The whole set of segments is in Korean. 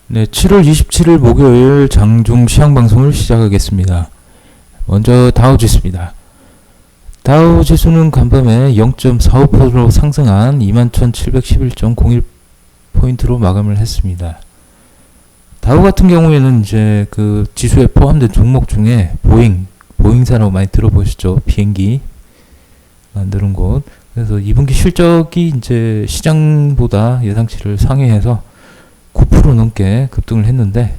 네, 7월 27일 목요일 장중 시황방송을 시작하겠습니다. 먼저 다우지수입니다. 다우지수는 간밤에 0.45% 상승한 21,711.01포인트로 마감을 했습니다. 다우 같은 경우에는 이제 그 지수에 포함된 종목 중에 보잉사라고 많이 들어보셨죠? 비행기 만드는 곳. 그래서 2분기 실적이 이제 시장보다 예상치를 상회해서 9% 넘게 급등을 했는데,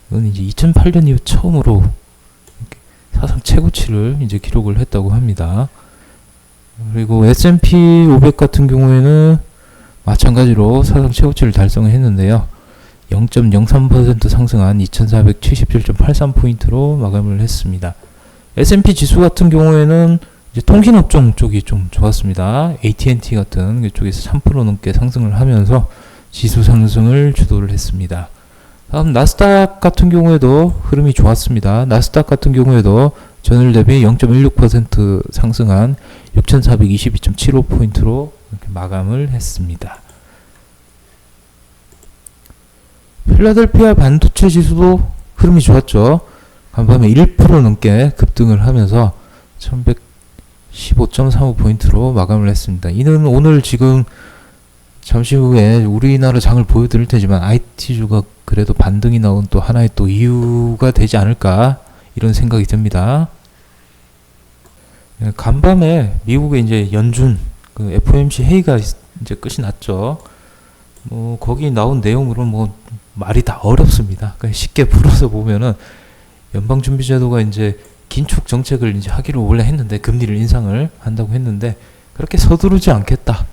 이건 이제 2008년 이후 처음으로 사상 최고치를 이제 기록을 했다고 합니다. 그리고 S&P 500 같은 경우에는 마찬가지로 사상 최고치를 달성을 했는데요. 0.03% 상승한 2477.83포인트로 마감을 했습니다. S&P 지수 같은 경우에는 이제 통신업종 쪽이 좀 좋았습니다. AT&T 같은 그쪽에서 3% 넘게 상승을 하면서 지수 상승을 주도를 했습니다. 다음 나스닥 같은 경우에도 흐름이 좋았습니다. 나스닥 같은 경우에도 전일 대비 0.16% 상승한 6422.75포인트로 이렇게 마감을 했습니다. 필라델피아 반도체 지수도 흐름이 좋았죠. 간밤에 1% 넘게 급등을 하면서 1115.35포인트로 마감을 했습니다. 이는 오늘 지금 잠시 후에 우리나라 장을 보여드릴 테지만 IT주가 그래도 반등이 나온 또 하나의 또 이유가 되지 않을까 이런 생각이 듭니다. 간밤에 미국의 이제 연준 그 FOMC 회의가 이제 끝이 났죠. 뭐 거기 나온 내용으로 뭐 말이 다 어렵습니다. 그러니까 쉽게 풀어서 보면은 연방준비제도가 이제 긴축 정책을 이제 하기로 원래 했는데 금리를 인상을 한다고 했는데 그렇게 서두르지 않겠다.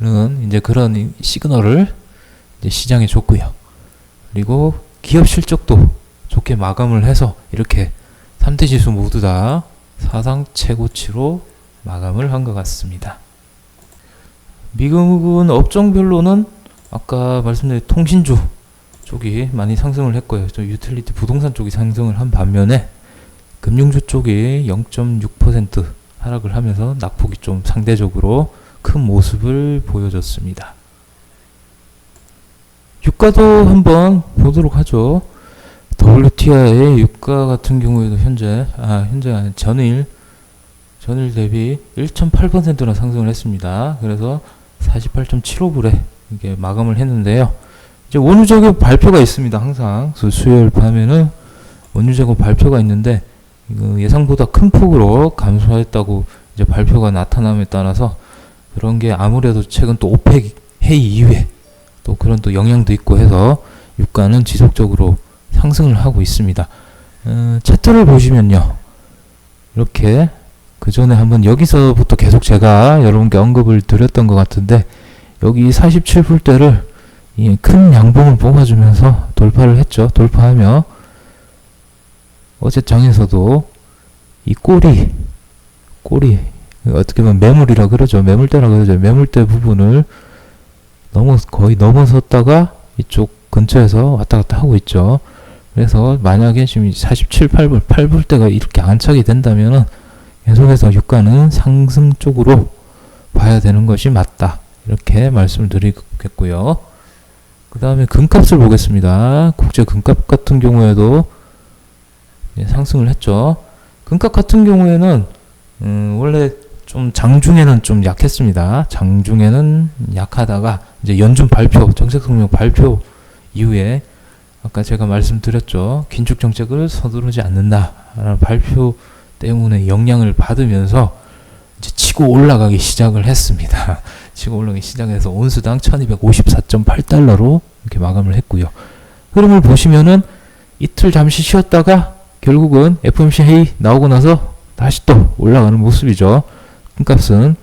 는 이제 그런 시그널을 이제 시장에 줬고요. 그리고 기업 실적도 좋게 마감을 해서 이렇게 3대 지수 모두 다 사상 최고치로 마감을 한 것 같습니다. 미국은 업종별로는 아까 말씀드린 통신주 쪽이 많이 상승을 했고요. 또 유틸리티 부동산 쪽이 상승을 한 반면에 금융주 쪽이 0.6% 하락을 하면서 낙폭이 좀 상대적으로 큰 모습을 보여줬습니다. 유가도 한번 보도록 하죠. WTI의 유가 같은 경우에도 현재 전일 대비 1.8%나 상승을 했습니다. 그래서 48.75불에 이게 마감을 했는데요. 이제 원유 재고 발표가 있습니다. 항상 수요일 밤에는 원유 재고 발표가 있는데 예상보다 큰 폭으로 감소했다고 이제 발표가 나타남에 따라서 그런 게 아무래도 최근 또 오펙 회의 이후에 또 그런 또 영향도 있고 해서 유가는 지속적으로 상승을 하고 있습니다. 차트를 보시면요. 이렇게 그 전에 한번 여기서부터 계속 제가 여러분께 언급을 드렸던 것 같은데 여기 47불대를 큰 양봉을 뽑아주면서 돌파를 했죠. 돌파하며 어제 장에서도 이 꼬리 어떻게 보면 매물이라 그러죠. 매물대라 그러죠. 매물대 부분을 거의 넘어섰다가 이쪽 근처에서 왔다 갔다 하고 있죠. 그래서 만약에 지금 47, 8불대가 이렇게 안착이 된다면은 계속해서 유가는 상승 쪽으로 봐야 되는 것이 맞다. 이렇게 말씀을 드리겠고요. 그 다음에 금값을 보겠습니다. 국제 금값 같은 경우에도 상승을 했죠. 금값 같은 경우에는 원래 좀 장중에는 좀 약했습니다. 장중에는 약하다가 이제 연준 발표, 정책성명 발표 이후에 아까 제가 말씀드렸죠. 긴축 정책을 서두르지 않는다라는 발표 때문에 영향을 받으면서 이제 치고 올라가기 시작을 했습니다. 치고 올라가기 시작해서 온수당 1254.8달러로 이렇게 마감을 했고요. 흐름을 보시면은 이틀 잠시 쉬었다가 결국은 FOMC 회의 나오고 나서 다시 또 올라가는 모습이죠. 금값은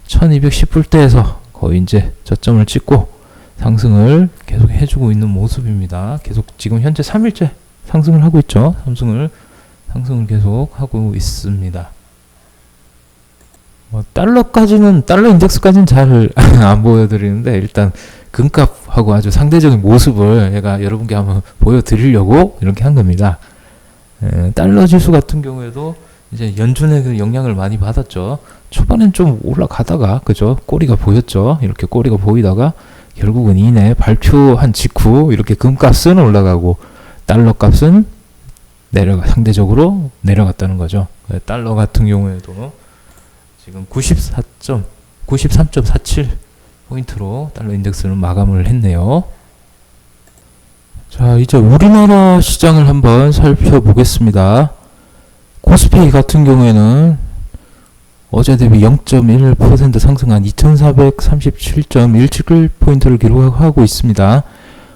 1210불대에서 거의 이제 저점을 찍고 상승을 계속 해주고 있는 모습입니다. 계속 지금 현재 3일째 상승을 하고 있죠. 상승을 계속 하고 있습니다. 달러 인덱스까지는 잘 안 보여드리는데 일단 금값하고 아주 상대적인 모습을 제가 여러분께 한번 보여드리려고 이렇게 한 겁니다. 달러 지수 같은 경우에도 이제 연준의 그 영향을 많이 받았죠. 초반엔 좀 올라가다가 그죠? 꼬리가 보였죠. 이렇게 꼬리가 보이다가 결국은 이내 발표한 직후 이렇게 금값은 올라가고 달러 값은 상대적으로 내려갔다는 거죠. 달러 같은 경우에도 지금 93.47 포인트로 달러 인덱스는 마감을 했네요. 자, 이제 우리나라 시장을 한번 살펴보겠습니다. 코스피 같은 경우에는 어제 대비 0.1% 상승한 2437.17포인트를 기록하고 있습니다.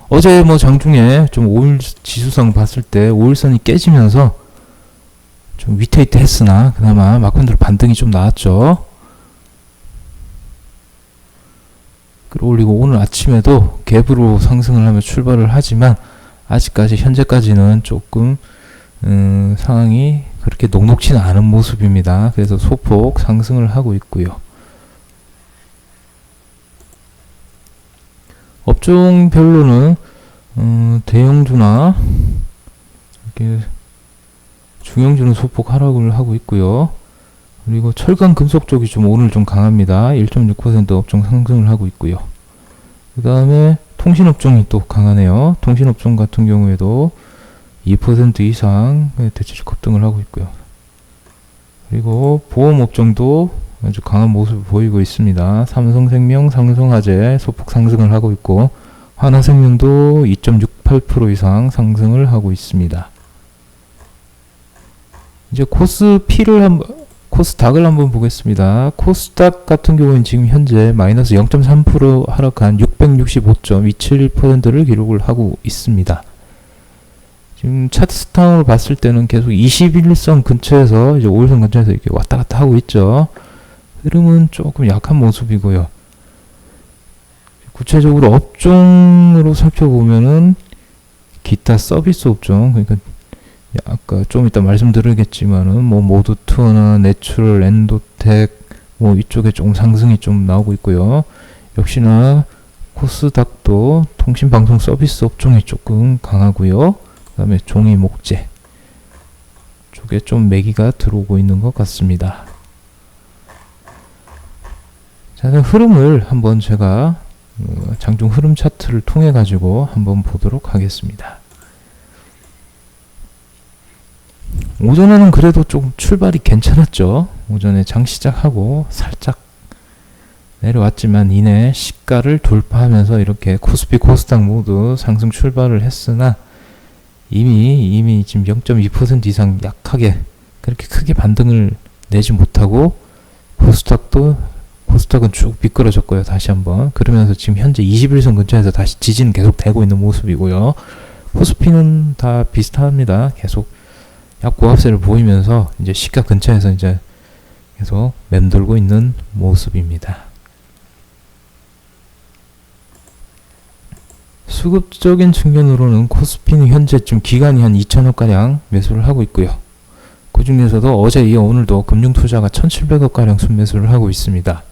어제 장중에 좀 5일 지수상 봤을 때 5일선이 깨지면서 좀 위태위태했으나 그나마 마컨드로 반등이 좀 나왔죠. 그리고 오늘 아침에도 갭으로 상승을 하며 출발을 하지만 아직까지 현재까지는 조금 상황이 그렇게 녹록치는 않은 모습입니다. 그래서 소폭 상승을 하고 있고요. 업종별로는 대형주나 이렇게 중형주는 소폭 하락을 하고 있고요. 그리고 철강 금속 쪽이 오늘 좀 강합니다. 1.6% 업종 상승을 하고 있고요. 그 다음에 통신업종이 또 강하네요. 통신업종 같은 경우에도 2% 이상 대체적 급등을 하고 있고요. 그리고 보험업종도 아주 강한 모습을 보이고 있습니다. 삼성생명, 삼성화재 소폭 상승을 하고 있고 하나생명도 2.68% 이상 상승을 하고 있습니다. 이제 코스닥을 한번 보겠습니다. 코스닥 같은 경우는 지금 현재 마이너스 0.3% 하락한 665.27%를 기록을 하고 있습니다. 지금 차트 스타으로 봤을 때는 계속 21선 근처에서 이제 5일선 근처에서 이렇게 왔다 갔다 하고 있죠. 흐름은 조금 약한 모습이고요. 구체적으로 업종으로 살펴보면은 기타 서비스 업종, 그러니까 아까 좀 이따 말씀드리겠지만은 모드 투어나 내추럴, 엔도텍 이쪽에 조금 상승이 좀 나오고 있고요. 역시나 코스닥도 통신방송 서비스 업종이 조금 강하고요. 그 다음에 종이 목재 쪽에 좀 매기가 들어오고 있는 것 같습니다. 자, 흐름을 한번 제가 장중 흐름 차트를 통해 가지고 한번 보도록 하겠습니다. 오전에는 그래도 좀 출발이 괜찮았죠. 오전에 장 시작하고 살짝 내려왔지만 이내 시가를 돌파하면서 이렇게 코스피 코스닥 모두 상승 출발을 했으나 이미 지금 0.2% 이상 약하게 그렇게 크게 반등을 내지 못하고 코스닥은 쭉 미끄러졌고요. 다시 한번 그러면서 지금 현재 21선 근처에서 다시 지지는 계속 되고 있는 모습이고요. 코스피는 다 비슷합니다. 계속 약고합세를 보이면서 이제 시가 근처에서 이제 계속 맴돌고 있는 모습입니다. 수급적인 측면으로는 코스피는 현재 좀 기간이 한 2천억가량 매수를 하고 있고요. 그 중에서도 어제 이어 오늘도 금융투자가 1,700억가량 순매수를 하고 있습니다.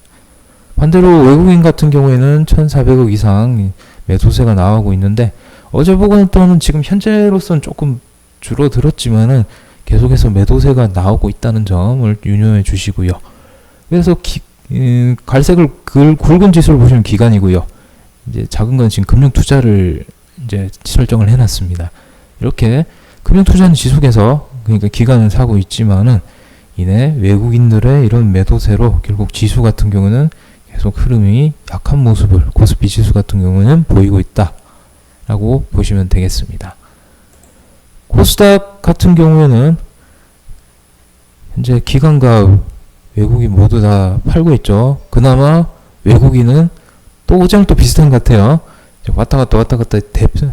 반대로 외국인 같은 경우에는 1,400억 이상 매도세가 나오고 있는데 어제보고는 지금 현재로서는 조금 줄어들었지만은 계속해서 매도세가 나오고 있다는 점을 유념해 주시고요. 그래서 갈색을 굵은 지수를 보시면 기간이고요. 이제 작은 건 지금 금융 투자를 이제 설정을 해놨습니다. 이렇게 금융 투자는 지속해서 그러니까 기간을 사고 있지만은 이내 외국인들의 이런 매도세로 결국 지수 같은 경우는 계속 흐름이 약한 모습을 코스피 지수 같은 경우는 보이고 있다라고 보시면 되겠습니다. 코스닥 같은 경우에는 현재 기관과 외국인 모두 다 팔고 있죠. 그나마 외국인은 또 어제랑 또 비슷한 것 같아요. 왔다 갔다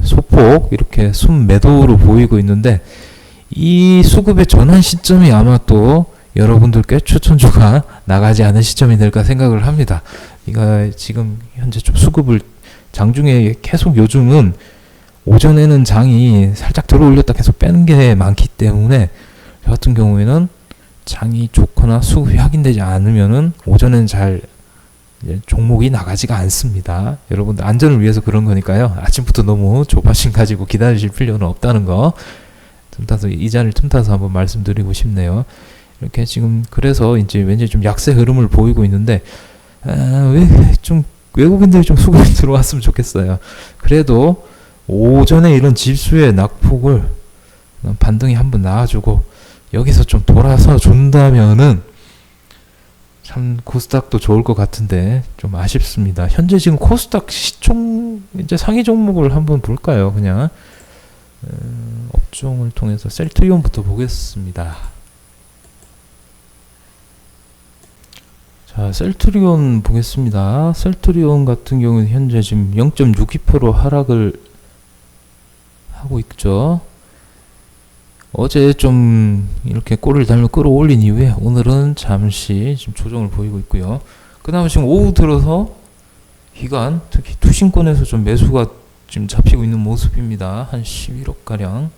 소폭 이렇게 순매도로 보이고 있는데 이 수급의 전환 시점이 아마 또 여러분들께 추천주가 나가지 않은 시점이 될까 생각을 합니다. 그러니까 지금 현재 좀 수급을 장중에 계속 요즘은 오전에는 장이 살짝 들어올렸다 계속 빼는 게 많기 때문에 저 같은 경우에는 장이 좋거나 수급이 확인되지 않으면은 오전에는 잘 종목이 나가지가 않습니다. 여러분들 안전을 위해서 그런 거니까요. 아침부터 너무 조바심 가지고 기다리실 필요는 없다는 거 틈타서 이 자리를 틈타서 한번 말씀드리고 싶네요. 이렇게 지금 그래서 이제 왠지 좀 약세 흐름을 보이고 있는데 왜 좀 외국인들이 좀 수급이 들어왔으면 좋겠어요. 그래도 오전에 이런 질수의 낙폭을 반등이 한번 나와주고 여기서 좀 돌아서 준다면은 참 코스닥도 좋을 것 같은데 좀 아쉽습니다. 현재 지금 코스닥 시총 이제 상위 종목을 한번 볼까요? 그냥 업종을 통해서 셀트리온부터 보겠습니다. 자, 셀트리온 보겠습니다. 셀트리온 같은 경우는 현재 지금 0.62% 하락을 하고 있죠. 어제 좀 이렇게 꼬리를 달며 끌어올린 이후에 오늘은 잠시 지금 조정을 보이고 있고요. 그다음에 지금 오후 들어서 기관, 특히 투신권에서 좀 매수가 지금 잡히고 있는 모습입니다. 한 11억 가량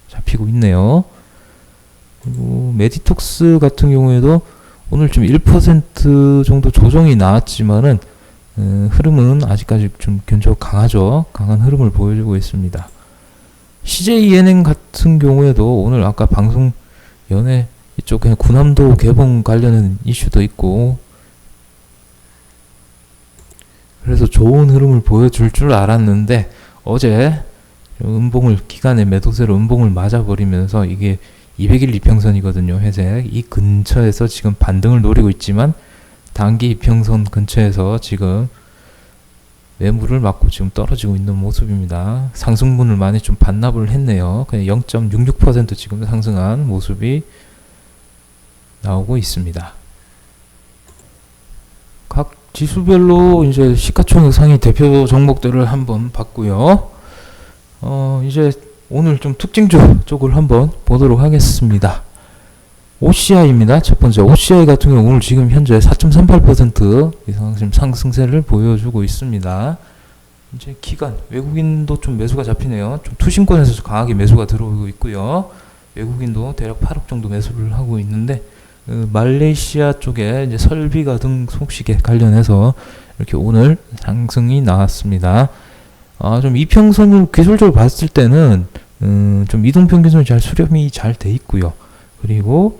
잡히고 있네요. 그리고 메디톡스 같은 경우에도 오늘 좀 1% 정도 조정이 나왔지만은 흐름은 아직까지 좀 견조 강하죠. 강한 흐름을 보여주고 있습니다. CJENM 같은 경우에도 오늘 아까 방송 연에 이쪽 그냥 군함도 개봉 관련된 이슈도 있고 그래서 좋은 흐름을 보여줄 줄 알았는데 어제 음봉을 기간의 매도세로 음봉을 맞아버리면서 이게 200일 이평선이거든요. 회색 이 근처에서 지금 반등을 노리고 있지만 단기 이평선 근처에서 지금 매물을 맞고 지금 떨어지고 있는 모습입니다. 상승분을 많이 좀 반납을 했네요. 그냥 0.66% 지금 상승한 모습이 나오고 있습니다. 각 지수별로 이제 시가총액 상위 대표 종목들을 한번 봤고요. 이제 오늘 좀 특징주 쪽을 한번 보도록 하겠습니다. OCI입니다. 첫 번째 OCI 같은 경우 오늘 지금 현재 4.38% 이상 지금 상승세를 보여주고 있습니다. 이제 기간 외국인도 좀 매수가 잡히네요. 좀 투신권에서 강하게 매수가 들어오고 있고요. 외국인도 대략 8억 정도 매수를 하고 있는데 말레이시아 쪽에 이제 설비가 등 속식에 관련해서 이렇게 오늘 상승이 나왔습니다. 좀 이평선을 기술적으로 봤을 때는 좀 이동평균선이 잘 수렴이 잘 돼 있고요. 그리고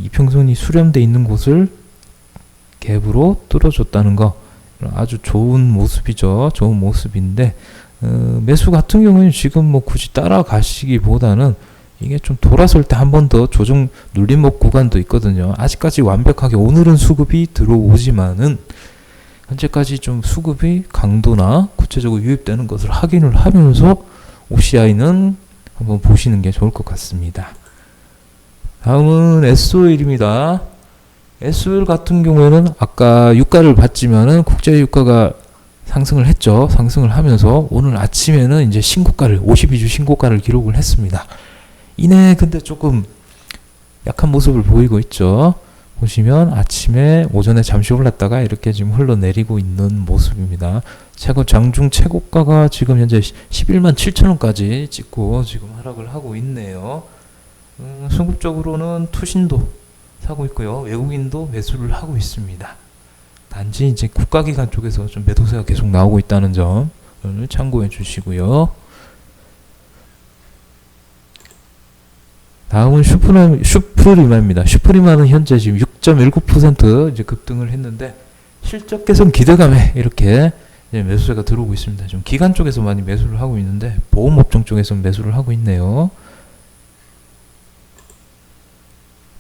이평선이 수렴돼 있는 곳을 갭으로 뚫어줬다는 거 아주 좋은 모습이죠. 좋은 모습인데 매수 같은 경우는 지금 뭐 굳이 따라가시기보다는 이게 좀 돌아설 때 한 번 더 조정 눌림목 구간도 있거든요. 아직까지 완벽하게 오늘은 수급이 들어오지만은 현재까지 좀 수급이 강도나 구체적으로 유입되는 것을 확인을 하면서 OCI는 한번 보시는 게 좋을 것 같습니다. 다음은 SO일입니다. SO일 같은 경우에는 아까 유가를 봤지만은 국제 유가가 상승을 했죠. 상승을 하면서 오늘 아침에는 이제 신고가를 52주 신고가를 기록을 했습니다. 이내 근데 조금 약한 모습을 보이고 있죠. 보시면 아침에 오전에 잠시 올랐다가 이렇게 지금 흘러내리고 있는 모습입니다. 장중 최고가가 지금 현재 11만 7천원까지 찍고 지금 하락을 하고 있네요. 수급적으로는 투신도 사고 있고요. 외국인도 매수를 하고 있습니다. 단지 이제 국가기관 쪽에서 좀 매도세가 계속 나오고 있다는 점을 참고해 주시고요. 다음은 슈프리마입니다. 슈프리마는 현재 지금 6.19% 이제 급등을 했는데 실적 개선 기대감에 이렇게 이제 매수세가 들어오고 있습니다. 좀 기관 쪽에서 많이 매수를 하고 있는데 보험업종 쪽에서 매수를 하고 있네요.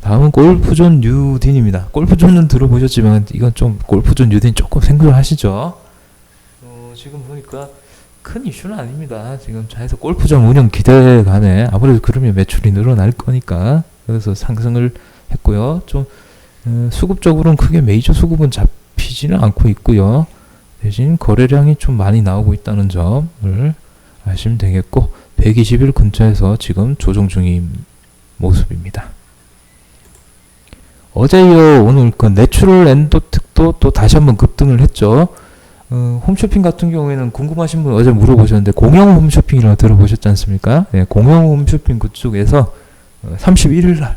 다음은 골프존 뉴딘입니다. 골프존은 들어보셨지만 이건 좀 골프존 뉴딘 조금 생소하시죠? 지금 보니까 큰 이슈는 아닙니다. 지금 차에서 골프장 운영 기대감에 아무래도 그러면 매출이 늘어날 거니까 그래서 상승을 했고요. 좀 수급적으로는 크게 메이저 수급은 잡히지는 않고 있고요. 대신 거래량이 좀 많이 나오고 있다는 점을 아시면 되겠고 120일 근처에서 지금 조정 중인 모습입니다. 어제 이어 오늘 그 내추럴 엔도특도 또 다시 한번 급등을 했죠. 홈쇼핑 같은 경우에는 궁금하신 분 어제 물어보셨는데 공영 홈쇼핑이라고 들어보셨지 않습니까? 네, 공영 홈쇼핑 그쪽에서 31일 날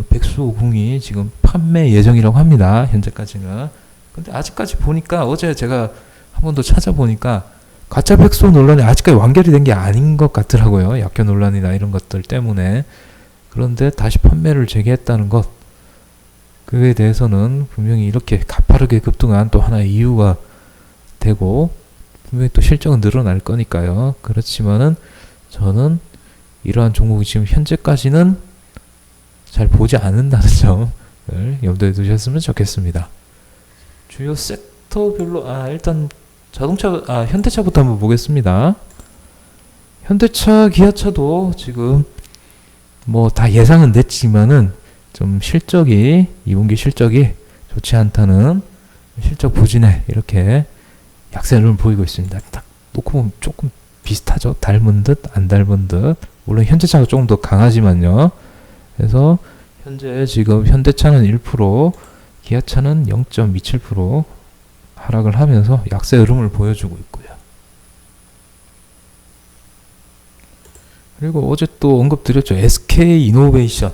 백수공이 지금 판매 예정이라고 합니다. 현재까지는. 근데 아직까지 보니까 어제 제가 한 번 더 찾아보니까 가짜 백수 논란이 아직까지 완결이 된 게 아닌 것 같더라고요. 약효 논란이나 이런 것들 때문에. 그런데 다시 판매를 재개했다는 것. 그에 대해서는 분명히 이렇게 가파르게 급등한 또 하나의 이유가 되고 분명히 또 실적은 늘어날 거니까요. 그렇지만은 저는 이러한 종목이 지금 현재까지는 잘 보지 않는다는 점을 염두에 두셨으면 좋겠습니다. 주요 섹터별로 일단 현대차부터 한번 보겠습니다. 현대차, 기아차도 지금 뭐 다 예상은 됐지만은 좀 실적이 2분기 실적이 좋지 않다는 실적 부진에 이렇게 약세를 보이고 있습니다. 딱 놓고 보면 조금 비슷하죠. 닮은 듯 안 닮은 듯. 물론 현대차가 조금 더 강하지만요. 그래서 현재 지금 현대차는 1%, 기아차는 0.27% 하락을 하면서 약세 흐름을 보여주고 있고요. 그리고 어제 또 언급드렸죠. SK이노베이션.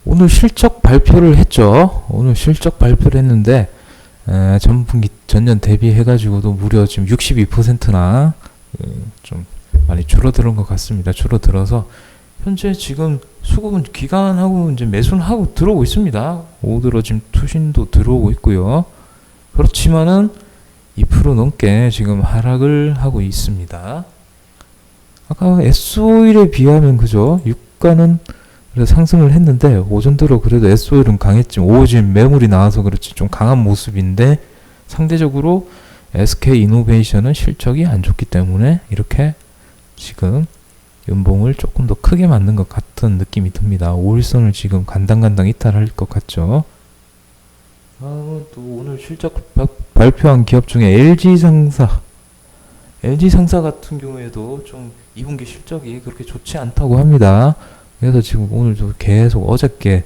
오늘 실적 발표를 했죠. 오늘 실적 발표를 했는데 전분기 전년 대비해가지고도 무려 지금 62%나 좀 많이 줄어드는 것 같습니다. 줄어들어서 현재 지금 수급은 기관하고 이제 매수는 하고 들어오고 있습니다. 오더로 지금 투신도 들어오고 있고요. 그렇지만은 2% 넘게 지금 하락을 하고 있습니다. 아까 S-오일에 비하면 그죠? 유가는 그래서 상승을 했는데 오전 들어 그래도 S-오일은 강했지만 오후 지금 매물이 나와서 그렇지 좀 강한 모습인데 상대적으로 SK이노베이션은 실적이 안 좋기 때문에 이렇게 지금 연봉을 조금 더 크게 맞는 것 같은 느낌이 듭니다. 5일선을 지금 간당간당 이탈할 것 같죠. 또 오늘 실적 발표한 기업 중에 LG상사 같은 경우에도 좀 2분기 실적이 그렇게 좋지 않다고 합니다. 그래서 지금 오늘도 계속 어저께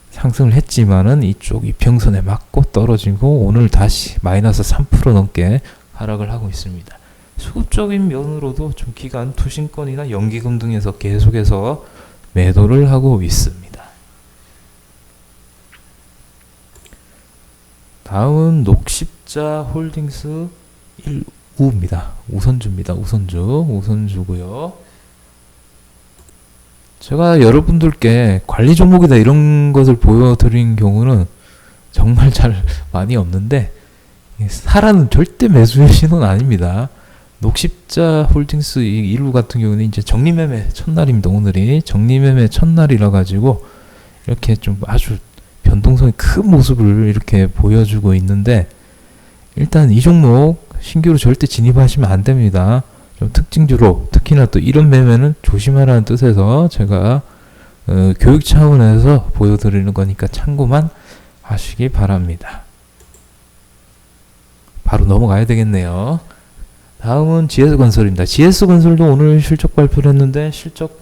상승을 했지만은 이쪽 이평선에 맞고 떨어지고 오늘 다시 마이너스 3% 넘게 하락을 하고 있습니다. 수급적인 면으로도 좀 기관 투신권이나 연기금 등에서 계속해서 매도를 하고 있습니다. 다음은 녹십자 홀딩스 1우입니다. 우선주입니다. 우선주고요. 제가 여러분들께 관리 종목이다 이런 것을 보여드린 경우는 정말 잘 많이 없는데 사라는 절대 매수의 신호는 아닙니다. 녹십자 홀딩스 1우 같은 경우는 이제 정리매매 첫날입니다. 오늘이 정리매매 첫날이라 가지고 이렇게 좀 아주 변동성이 큰 모습을 이렇게 보여주고 있는데 일단 이 종목 신규로 절대 진입하시면 안 됩니다. 좀 특징주로 특히나 또 이런 매매는 조심하라는 뜻에서 제가 교육 차원에서 보여드리는 거니까 참고만 하시기 바랍니다. 바로 넘어가야 되겠네요. 다음은 GS건설입니다. GS건설도 오늘 실적 발표를 했는데 실적이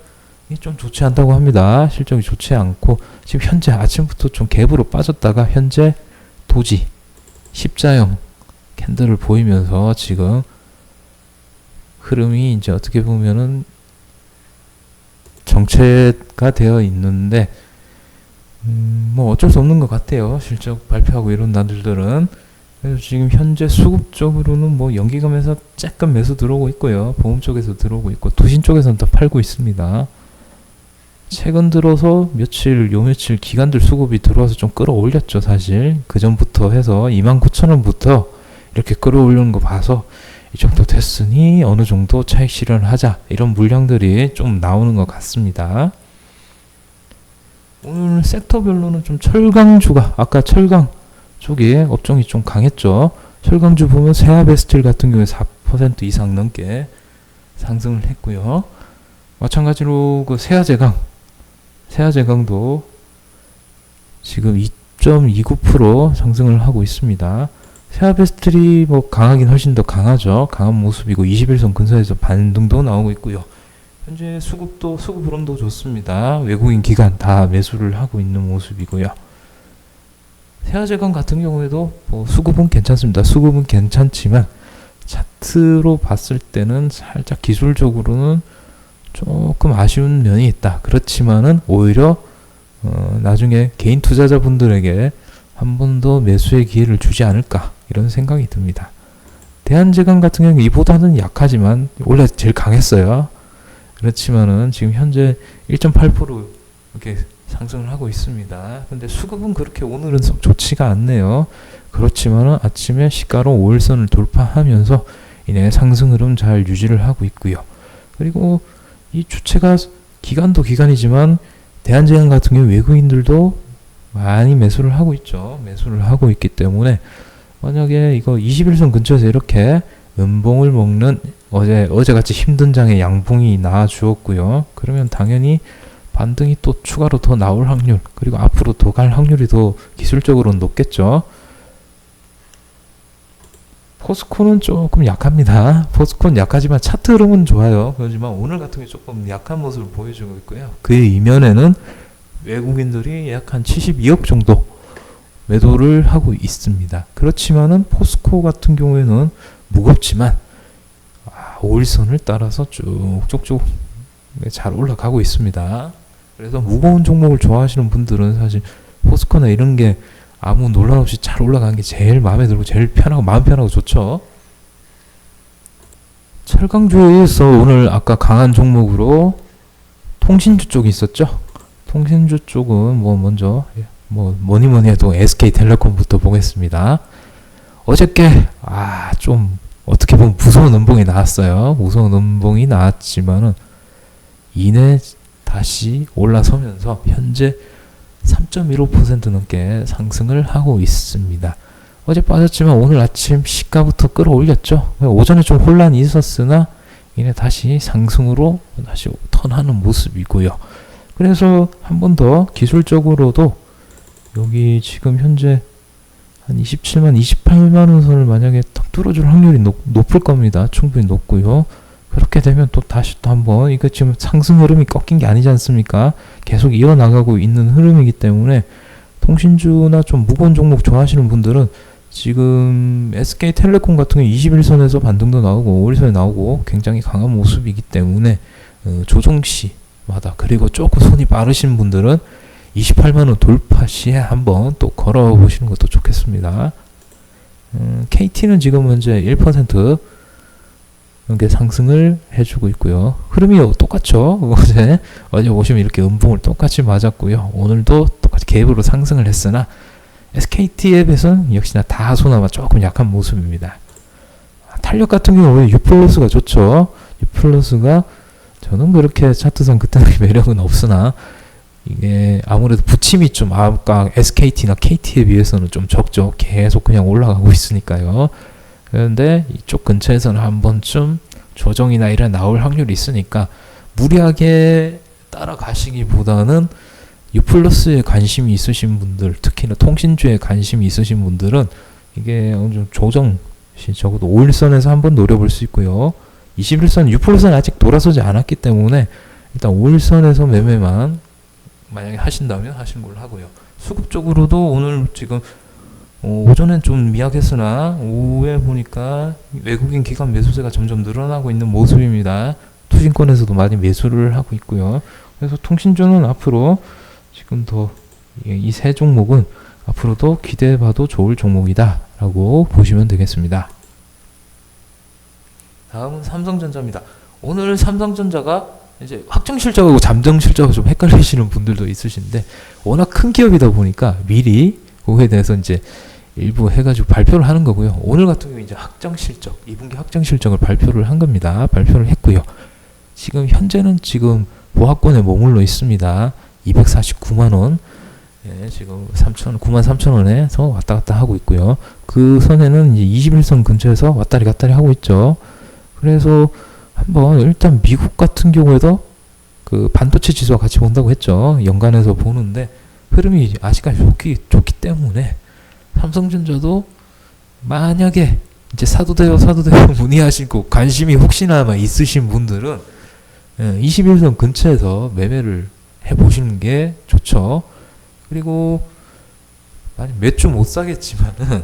좀 좋지 않다고 합니다. 실적이 좋지 않고 지금 현재 아침부터 좀 갭으로 빠졌다가 현재 도지 십자형 캔들을 보이면서 지금 흐름이 이제 어떻게 보면은 정체가 되어 있는데 뭐 어쩔 수 없는 것 같아요. 실적 발표하고 이런 날들은. 그래서 지금 현재 수급적으로는 뭐 연기금에서 조금 매수 들어오고 있고요. 보험 쪽에서 들어오고 있고 투신 쪽에서는 더 팔고 있습니다. 최근 들어서 요 며칠 기관들 수급이 들어와서 좀 끌어올렸죠. 사실 그 전부터 해서 29,000원부터 이렇게 끌어올리는 거 봐서 이 정도 됐으니 어느 정도 차익 실현을 하자 이런 물량들이 좀 나오는 것 같습니다. 오늘 섹터별로는 좀 철강주가 아까 철강 쪽에 업종이 좀 강했죠. 철강주 보면 세아베스틸 같은 경우에 4% 이상 넘게 상승을 했고요. 마찬가지로 그 세아제강도 지금 2.29% 상승을 하고 있습니다. 세아베스틸이 뭐 강하긴 훨씬 더 강하죠. 강한 모습이고 21선 근처에서 반등도 나오고 있고요. 현재 수급 흐름도 좋습니다. 외국인 기관 다 매수를 하고 있는 모습이고요. 세아제강 같은 경우에도 뭐 수급은 괜찮습니다. 수급은 괜찮지만 차트로 봤을 때는 살짝 기술적으로는 조금 아쉬운 면이 있다. 그렇지만은 오히려 나중에 개인 투자자분들에게 한 번 더 매수의 기회를 주지 않을까 이런 생각이 듭니다. 대한제강 같은 경우는 이보다는 약하지만 원래 제일 강했어요. 그렇지만은 지금 현재 1.8% 이렇게 상승을 하고 있습니다. 근데 수급은 그렇게 오늘은 썩 좋지가 않네요. 그렇지만은 아침에 시가로 5일선을 돌파하면서 이내 상승 흐름 잘 유지를 하고 있고요. 그리고 이 주체가 기간도 기간이지만 대한제약 같은 경우 외국인들도 많이 매수를 하고 있죠. 매수를 하고 있기 때문에 만약에 이거 21선 근처에서 이렇게 음봉을 먹는 어제같이 힘든 장에 양봉이 나와 주었고요. 그러면 당연히 반등이 또 추가로 더 나올 확률, 그리고 앞으로 더 갈 확률이 더 기술적으로는 높겠죠. 포스코는 조금 약합니다. 포스코는 약하지만 차트 흐름은 좋아요. 그렇지만 오늘 같은 게 조금 약한 모습을 보여주고 있고요. 그 이면에는 외국인들이 약 한 72억 정도 매도를 하고 있습니다. 그렇지만은 포스코 같은 경우에는 무겁지만 5일선을 따라서 쭉쭉쭉 잘 올라가고 있습니다. 그래서 무거운 종목을 좋아하시는 분들은 사실 포스코나 이런 게 아무 논란 없이 잘 올라가는 게 제일 마음에 들고 제일 편하고 마음 편하고 좋죠. 철강주에서 오늘 아까 강한 종목으로 통신주 쪽이 있었죠. 통신주 쪽은 먼저 뭐니 해도 SK텔레콤부터 보겠습니다. 어저께 좀 어떻게 보면 무서운 음봉이 나왔어요. 무서운 음봉이 나왔지만은 이내 다시 올라서면서 현재 3.15% 넘게 상승을 하고 있습니다. 어제 빠졌지만 오늘 아침 시가부터 끌어올렸죠. 오전에 좀 혼란이 있었으나 이내 다시 상승으로 다시 턴하는 모습이고요. 그래서 한 번 더 기술적으로도 여기 지금 현재 한 27만, 28만 원 선을 만약에 딱 뚫어줄 확률이 높을 겁니다. 충분히 높고요. 그렇게 되면 또 다시 또 한번 이거 지금 상승 흐름이 꺾인 게 아니지 않습니까? 계속 이어나가고 있는 흐름이기 때문에 통신주나 좀 무거운 종목 좋아하시는 분들은 지금 SK텔레콤 같은 경우 21선에서 반등도 나오고 5일선에 나오고 굉장히 강한 모습이기 때문에 조정시마다 그리고 조금 손이 빠르신 분들은 28만원 돌파 시에 한번 또 걸어보시는 것도 좋겠습니다. KT는 지금 현재 1% 이렇게 상승을 해주고 있고요. 흐름이 똑같죠. 어제 보시면 이렇게 음봉을 똑같이 맞았고요. 오늘도 똑같이 갭으로 상승을 했으나 SKT앱에서는 역시나 다소나마 조금 약한 모습입니다. 탄력 같은 경우에 U+가 좋죠. U+가 저는 그렇게 차트상 그때는 매력은 없으나 이게 아무래도 부침이 좀 아까 SKT나 KT에 비해서는 좀 적죠. 계속 그냥 올라가고 있으니까요. 그런데 이쪽 근처에서는 한 번쯤 조정이나 이런 나올 확률이 있으니까 무리하게 따라가시기보다는 U+에 관심이 있으신 분들, 특히나 통신주에 관심이 있으신 분들은 이게 어느 정도 조정 적어도 5일선에서 한번 노려볼 수 있고요. 21선 U+는 아직 돌아서지 않았기 때문에 일단 5일선에서 매매만 만약에 하신다면 하시는 걸로 하고요. 수급 쪽으로도 오늘 지금 오전엔 좀 미약했으나 오후에 보니까 외국인 기관 매수세가 점점 늘어나고 있는 모습입니다. 투신권에서도 많이 매수를 하고 있고요. 그래서 통신주는 앞으로 지금 더 이 세 종목은 앞으로도 기대해봐도 좋을 종목이다 라고 보시면 되겠습니다. 다음은 삼성전자입니다. 오늘 삼성전자가 이제 확정 실적하고 잠정 실적하고 좀 헷갈리시는 분들도 있으신데 워낙 큰 기업이다 보니까 미리 그거에 대해서 이제 일부 해가지고 발표를 하는 거고요. 오늘 같은 경우 이제 확정 실적, 2분기 확정 실적을 발표를 한 겁니다. 발표를 했고요. 지금 현재는 지금 보합권에 머물러 있습니다. 249만 원. 예, 지금 93,000원에서 왔다 갔다 하고 있고요. 그 선에는 이제 21선 근처에서 왔다리 갔다리 하고 있죠. 그래서 한번 일단 미국 같은 경우에도 그 반도체 지수와 같이 본다고 했죠. 연간해서 보는데 흐름이 아직까지 좋기 때문에 삼성전자도 만약에 이제 사도되어 문의하시고 관심이 혹시나마 있으신 분들은 21선 근처에서 매매를 해보시는 게 좋죠. 그리고 몇 주 못 사겠지만은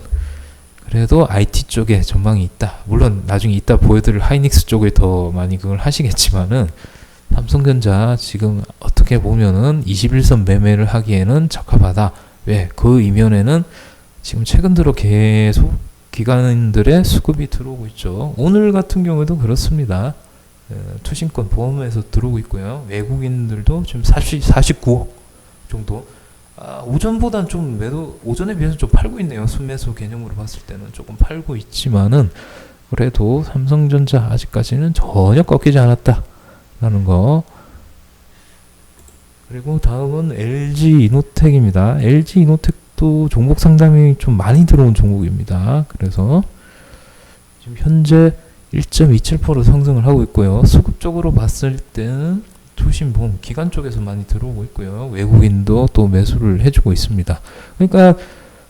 그래도 IT 쪽에 전망이 있다. 물론 나중에 이따 보여드릴 하이닉스 쪽에 더 많이 그걸 하시겠지만은 삼성전자 지금 어떻게 보면은 21선 매매를 하기에는 적합하다. 왜? 그 이면에는 지금 최근 들어 계속 기관들의 수급이 들어오고 있죠. 오늘 같은 경우에도 그렇습니다. 투신권 보험에서 들어오고 있고요. 외국인들도 지금 49억 정도. 오전보단 좀 오전에 비해서 좀 팔고 있네요. 순매수 개념으로 봤을 때는 조금 팔고 있지만은 그래도 삼성전자 아직까지는 전혀 꺾이지 않았다라는 거. 그리고 다음은 LG 이노텍입니다. LG 이노텍도 종목 상담이 좀 많이 들어온 종목입니다. 그래서 지금 현재 1.27% 상승을 하고 있고요. 수급적으로 봤을 때는 투신보험 기관 쪽에서 많이 들어오고 있고요. 외국인도 또 매수를 해주고 있습니다. 그러니까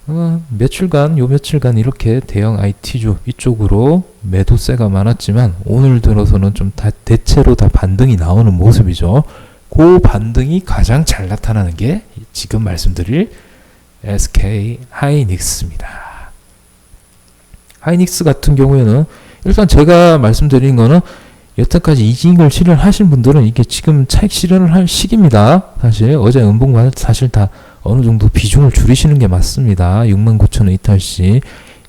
요 며칠간 이렇게 대형 IT주 이쪽으로 매도세가 많았지만 오늘 들어서는 좀 대체로 다 반등이 나오는 모습이죠. 그 반등이 가장 잘 나타나는 게 지금 말씀드릴 SK 하이닉스입니다. 하이닉스 같은 경우에는 일단 제가 말씀드린 거는 여태까지 이익을 실현하신 분들은 이게 지금 차익 실현을 할 시기입니다. 사실 어제 음봉만 사실 다 어느 정도 비중을 줄이시는 게 맞습니다. 69,000원 이탈시.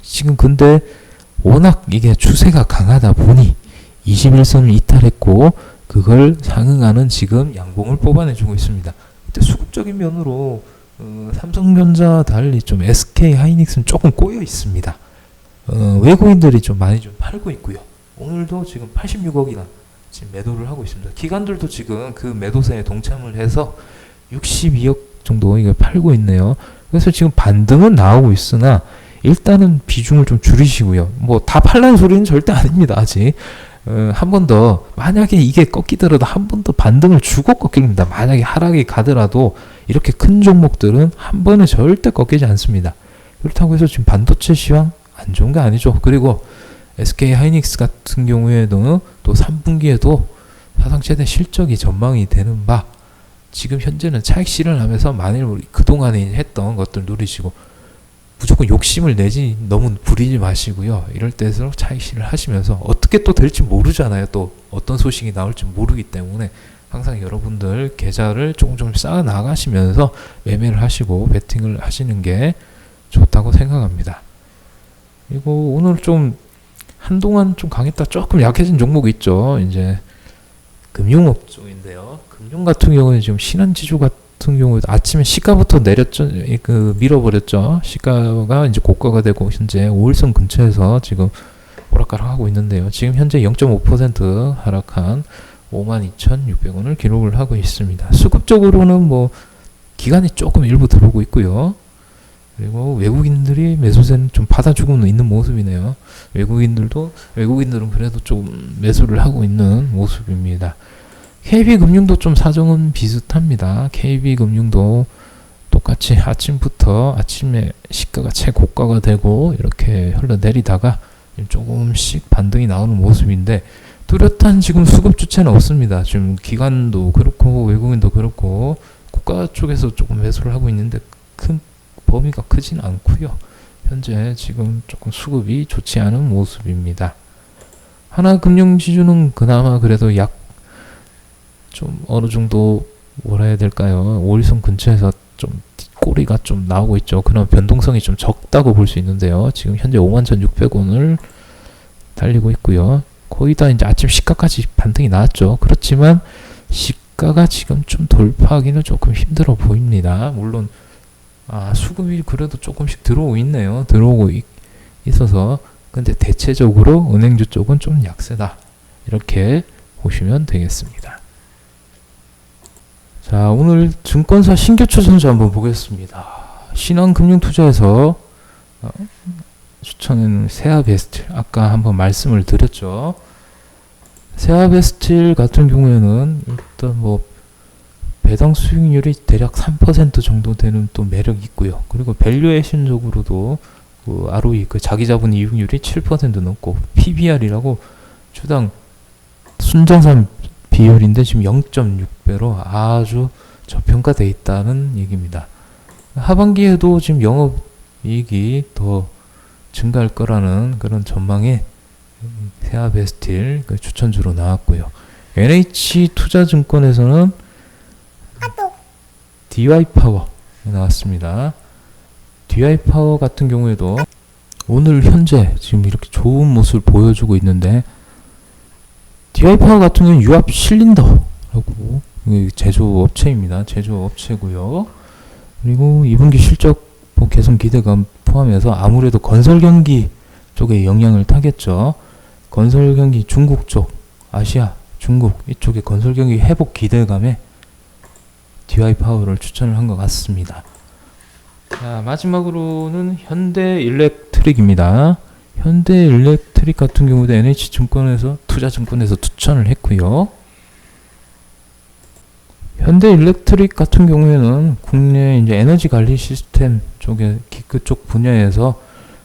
지금 근데 워낙 이게 추세가 강하다 보니 21선을 이탈했고 그걸 상응하는 지금 양봉을 뽑아내주고 있습니다. 근데 수급적인 면으로 삼성전자 달리 좀 SK 하이닉스는 조금 꼬여 있습니다. 외국인들이 좀 많이 좀 팔고 있고요. 오늘도 지금 86억이나 지금 매도를 하고 있습니다. 기관들도 지금 그 매도세에 동참을 해서 62억 정도 이거 팔고 있네요. 그래서 지금 반등은 나오고 있으나 일단은 비중을 좀 줄이시고요. 뭐 다 팔라는 소리는 절대 아닙니다. 아직 한 번 더 만약에 이게 꺾이더라도 한 번 더 반등을 주고 꺾입니다. 만약에 하락이 가더라도 이렇게 큰 종목들은 한 번에 절대 꺾이지 않습니다. 그렇다고 해서 지금 반도체 시황 안 좋은 게 아니죠. 그리고 SK 하이닉스 같은 경우에도 또 3분기에도 사상 최대 실적이 전망이 되는 바 지금 현재는 차익 실현하면서 만일 우리 그동안에 했던 것들 누리시고 무조건 욕심을 내지 너무 부리지 마시고요. 이럴 때일수록 차익 실현을 하시면서 어떻게 또 될지 모르잖아요. 또 어떤 소식이 나올지 모르기 때문에 항상 여러분들 계좌를 조금 쌓아 나가시면서 매매를 하시고 베팅을 하시는 게 좋다고 생각합니다. 그리고 오늘 좀 한동안 좀 강했다 조금 약해진 종목이 있죠. 이제 금융업 쪽인데요. 금융 같은 경우에 지금 신한지주 같은 경우에 아침에 시가부터 내렸죠. 밀어버렸죠. 시가가 이제 고가가 되고 현재 5일선 근처에서 지금 오락가락하고 있는데요. 지금 현재 0.5% 하락한 52,600원을 기록을 하고 있습니다. 수급적으로는 뭐 기간이 조금 일부 들어오고 있고요. 그리고 외국인들이 매수세는 좀 받아주고는 있는 모습이네요. 외국인들은 그래도 좀 매수를 하고 있는 모습입니다. KB금융도 좀 사정은 비슷합니다. KB금융도 똑같이 아침에 시가가 최고가가 되고 이렇게 흘러내리다가 조금씩 반등이 나오는 모습인데 뚜렷한 지금 수급 주체는 없습니다. 지금 기관도 그렇고 외국인도 그렇고 국가 쪽에서 조금 매수를 하고 있는데 큰 범위가 크진 않고요. 현재 지금 조금 수급이 좋지 않은 모습입니다. 하나금융지주는 그나마 그래도 약 좀 어느 정도 뭐라 해야 될까요? 5일선 근처에서 좀 꼬리가 좀 나오고 있죠. 그나마 변동성이 좀 적다고 볼 수 있는데요. 지금 현재 51,600원을 달리고 있고요. 거의 다 이제 아침 시가까지 반등이 나왔죠. 그렇지만 시가가 지금 좀 돌파하기는 조금 힘들어 보입니다. 물론 수급이 그래도 조금씩 들어오고 있네요. 들어오고 있어서 근데 대체적으로 은행주 쪽은 좀 약세다. 이렇게 보시면 되겠습니다. 자, 오늘 증권사 신규 선수 한번 보겠습니다. 신한금융투자에서 추천은 세아베스틸 아까 한번 말씀을 드렸죠. 세아베스틸 같은 경우에는 일단 뭐 배당 수익률이 대략 3% 정도 되는 또 매력이 있고요. 그리고 밸류에이션적으로도 그 ROE 자기 자본 이익률이 7% 넘고 PBR이라고 주당 순자산 비율인데 지금 0.6배로 아주 저평가되어 있다는 얘기입니다. 하반기에도 지금 영업이익이 더 증가할 거라는 그런 전망에 세아베스틸 추천주로 나왔고요. NH투자증권에서는 DY파워 나왔습니다. DY파워 같은 경우에도 오늘 현재 지금 이렇게 좋은 모습을 보여주고 있는데 DY파워 같은 경우는 유압 실린더라고 제조업체입니다. 제조업체고요. 그리고 2분기 실적 개선 기대감 포함해서 아무래도 건설 경기 쪽에 영향을 타겠죠. 건설 경기 중국 쪽, 아시아, 중국 이쪽에 건설 경기 회복 기대감에 DY 파워를 추천을 한 것 같습니다. 자, 마지막으로는 현대일렉트릭입니다. 현대일렉트릭 같은 경우도 NH증권에서 투자증권에서 추천을 했고요. 현대일렉트릭 같은 경우에는 국내 이제 에너지 관리 시스템 쪽에 그쪽 분야에서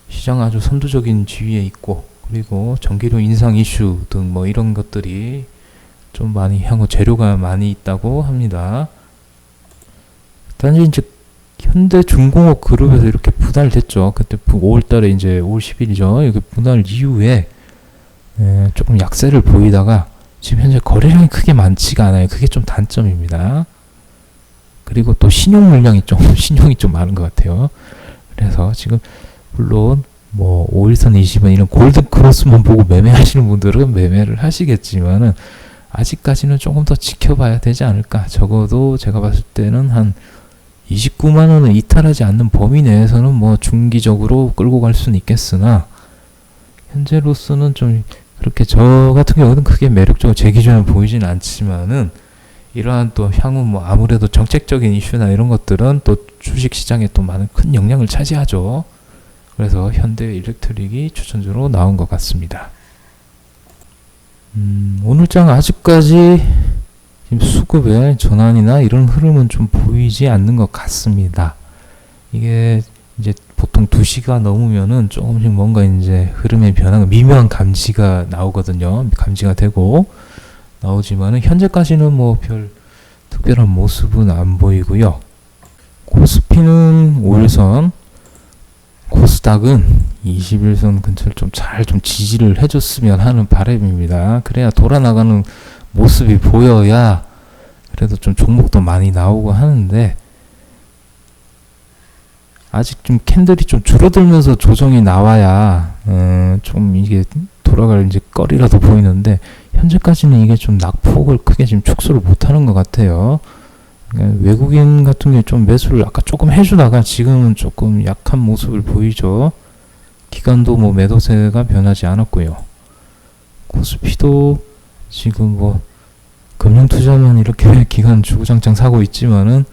시장 아주 선두적인 지위에 있고, 그리고 전기료 인상 이슈 등 뭐 이런 것들이 좀 많이 향후 재료가 많이 있다고 합니다. 단지 이제 현대중공업 그룹에서 이렇게 분할됐죠. 그때 5월달에 이제 5월 10일이죠. 이렇게 분할 이후에 조금 약세를 보이다가 지금 현재 거래량이 크게 많지가 않아요. 그게 좀 단점입니다. 그리고 또 신용이 좀 많은 것 같아요. 그래서 지금 물론 뭐 5일선 20원 이런 골든 크로스만 보고 매매하시는 분들은 매매를 하시겠지만은 아직까지는 조금 더 지켜봐야 되지 않을까. 적어도 제가 봤을 때는 한 29만 원을 이탈하지 않는 범위 내에서는 뭐 중기적으로 끌고 갈 수는 있겠으나 현재로서는 좀 그렇게 저 같은 경우는 크게 매력적으로 제 기준에 보이지는 않지만은 이러한 또 향후 뭐 아무래도 정책적인 이슈나 이런 것들은 또 주식 시장에 또 많은 큰 영향을 차지하죠. 그래서 현대일렉트릭이 추천주로 나온 것 같습니다. 오늘 장 아직까지 수급의 전환이나 이런 흐름은 좀 보이지 않는 것 같습니다. 이게 이제 보통 2시가 넘으면은 조금씩 뭔가 이제 흐름의 변화가 미묘한 감지가 나오거든요. 감지가 되고 나오지만은 현재까지는 뭐 별 특별한 모습은 안 보이고요. 코스피는 5일선, 코스닥은 21선 근처를 좀 잘 지지를 해줬으면 하는 바람입니다. 그래야 돌아나가는 모습이 보여야 그래도 좀 종목도 많이 나오고 하는데 아직 좀 캔들이 좀 줄어들면서 조정이 나와야 좀 이게 돌아갈 이제 거리라도 보이는데 현재까지는 이게 좀 낙폭을 크게 지금 축소를 못하는 것 같아요. 그러니까 외국인 같은 경우에 좀 매수를 아까 조금 해주다가 지금은 조금 약한 모습을 보이죠. 기간도 뭐 매도세가 변하지 않았고요. 코스피도 지금 뭐 금융투자만 이렇게 기간 주구장창 사고 있지만은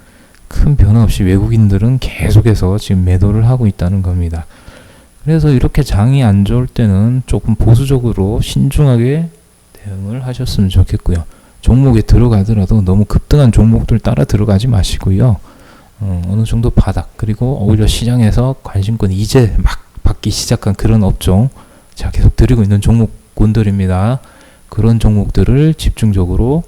큰 변화 없이 외국인들은 계속해서 지금 매도를 하고 있다는 겁니다. 그래서 이렇게 장이 안 좋을 때는 조금 보수적으로 신중하게 대응을 하셨으면 좋겠고요. 종목에 들어가더라도 너무 급등한 종목들 따라 들어가지 마시고요. 어느 정도 바닥, 그리고 오히려 시장에서 관심권이 이제 막 받기 시작한 그런 업종, 제가 계속 드리고 있는 종목군들입니다. 그런 종목들을 집중적으로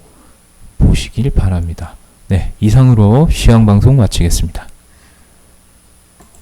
보시길 바랍니다. 네, 이상으로 시황방송 마치겠습니다.